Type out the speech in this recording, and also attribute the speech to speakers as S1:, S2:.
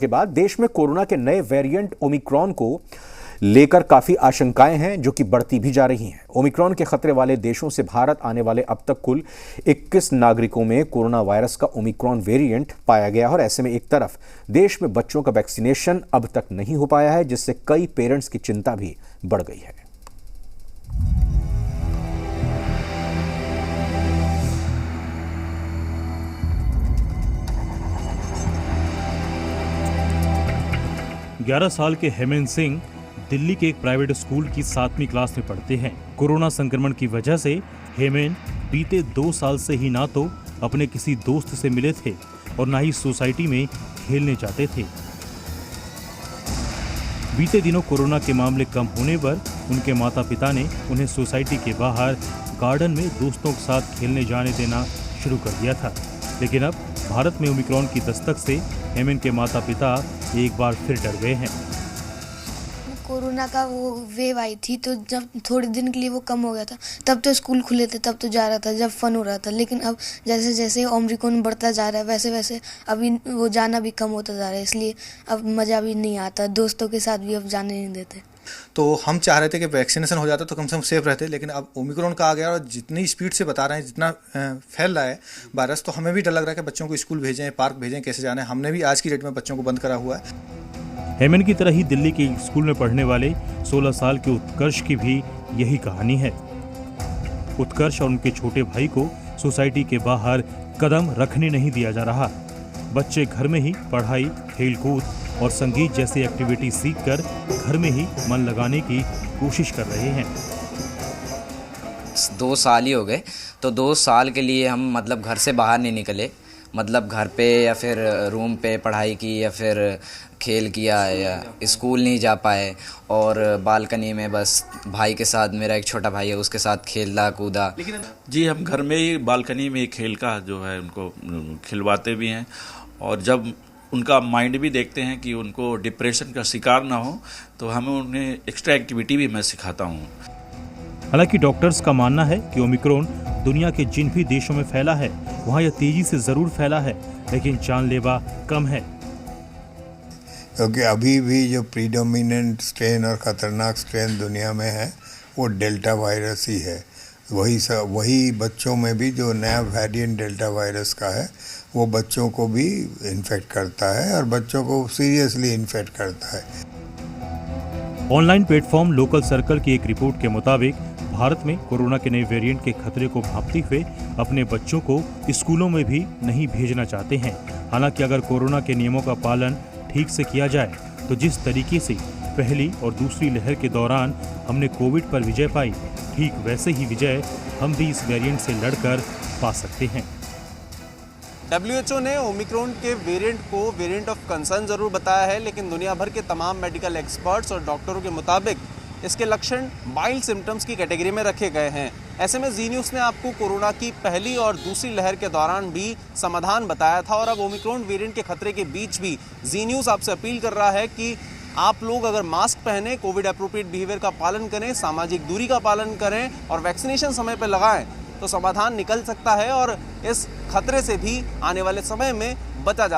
S1: के बाद देश में कोरोना के नए वेरिएंट ओमिक्रॉन को लेकर काफी आशंकाएं हैं जो कि बढ़ती भी जा रही हैं। ओमिक्रॉन के खतरे वाले देशों से भारत आने वाले अब तक कुल 21 नागरिकों में कोरोना वायरस का ओमिक्रॉन वेरिएंट पाया गया है और ऐसे में एक तरफ देश में बच्चों का वैक्सीनेशन अब तक नहीं हो पाया है, जिससे कई पेरेंट्स की चिंता भी बढ़ गई है।
S2: ग्यारह साल के हेमंत सिंह दिल्ली के एक प्राइवेट स्कूल की 7वीं क्लास में पढ़ते हैं। कोरोना संक्रमण की वजह से हेमंत बीते 2 साल से ही ना तो अपने किसी दोस्त से मिले थे और ना ही सोसाइटी में खेलने जाते थे। बीते दिनों कोरोना के मामले कम होने पर उनके माता पिता ने उन्हें सोसाइटी के बाहर गार्डन में दोस्तों के साथ खेलने जाने देना शुरू कर दिया था, लेकिन अब भारत में ओमिक्रॉन की दस्तक से हेमंत के माता पिता एक बार फिर डर गए हैं।
S3: कोरोना का वो वेव आई थी, तो जब थोड़े दिन के लिए वो कम हो गया था तब तो स्कूल खुले थे, तब तो जा रहा था, जब फन हो रहा था। लेकिन अब जैसे जैसे ओमिक्रॉन बढ़ता जा रहा है वैसे वैसे अभी वो जाना भी कम होता जा रहा है, इसलिए अब मज़ा भी नहीं आता, दोस्तों के साथ भी अब जाने नहीं देते।
S4: तो हम चाह रहे थे कि वैक्सीनेशन हो जाता तो कम से कम सेफ रहते, लेकिन अब ओमिक्रॉन का आ गया और जितनी स्पीड से बता रहे हैं, जितना फैल रहा है वायरस, तो हमें भी डर लग रहा है कि बच्चों को स्कूल भेजें, पार्क भेजें, कैसे जाना है। हमने भी आज की डेट में बच्चों को बंद करा हुआ है।
S2: हेमंत की तरह ही दिल्ली के स्कूल में पढ़ने वाले 16 साल के उत्कर्ष की भी यही कहानी है। उत्कर्ष और उनके छोटे भाई को सोसाइटी के बाहर कदम रखने नहीं दिया जा रहा। बच्चे घर में ही पढ़ाई, खेलकूद और संगीत जैसी एक्टिविटी सीखकर घर में ही मन लगाने की कोशिश कर रहे हैं।
S5: 2 साल ही हो गए, तो 2 साल के लिए हम घर से बाहर नहीं निकले, घर पे या फिर रूम पे पढ़ाई की या फिर खेल किया या स्कूल नहीं जा पाए और बालकनी में बस भाई के साथ, मेरा एक छोटा भाई है उसके साथ खेला कूदा।
S6: जी, हम घर में ही बालकनी में खेल का जो है उनको खिलवाते भी हैं और जब उनका माइंड भी देखते हैं कि उनको डिप्रेशन का शिकार ना हो, तो हमें उन्हें एक्स्ट्रा एक्टिविटी भी मैं सिखाता हूँ।
S2: हालांकि डॉक्टर्स का मानना है कि ओमिक्रॉन दुनिया के जिन भी देशों में फैला है वहां यह तेजी से जरूर फैला है, लेकिन जानलेवा कम है।
S7: क्योंकि अभी भी जो प्रीडोमिनेंट स्ट्रेन और ख़तरनाक स्ट्रेन दुनिया में है वो डेल्टा वायरस ही है। वही बच्चों में भी जो नया वेरिएंट डेल्टा वायरस का है वो बच्चों को भी इन्फेक्ट करता है और बच्चों को सीरियसली इन्फेक्ट करता है।
S2: ऑनलाइन प्लेटफॉर्म लोकल सर्कल की एक रिपोर्ट के मुताबिक भारत में कोरोना के नए वेरिएंट के खतरे को भांपते हुए अपने बच्चों को स्कूलों में भी नहीं भेजना चाहते हैं। हालांकि अगर कोरोना के नियमों का पालन ठीक से किया जाए तो जिस तरीके से पहली और दूसरी लहर के दौरान हमने कोविड पर विजय पाई, ठीक वैसे ही विजय हम भी इस वेरिएंट से लड़कर पा सकते हैं।
S8: WHO ने ओमिक्रॉन के वेरिएंट को वेरिएंट ऑफ कंसर्न जरूर बताया है, लेकिन दुनिया भर के तमाम मेडिकल एक्सपर्ट्स और डॉक्टरों के मुताबिक इसके लक्षण माइल्ड सिम्टम्स की कैटेगरी में रखे गए हैं। ऐसे में जी न्यूज़ ने आपको कोरोना की पहली और दूसरी लहर के दौरान भी समाधान बताया था और अब ओमिक्रॉन वेरिएंट के खतरे के बीच भी जी न्यूज़ आपसे अपील कर रहा है कि आप लोग अगर मास्क पहने, कोविड अप्रोप्रिएट बिहेवियर का पालन करें, सामाजिक दूरी का पालन करें और वैक्सीनेशन समय पर लगाएं तो समाधान निकल सकता है और इस खतरे से भी आने वाले समय में बचा जा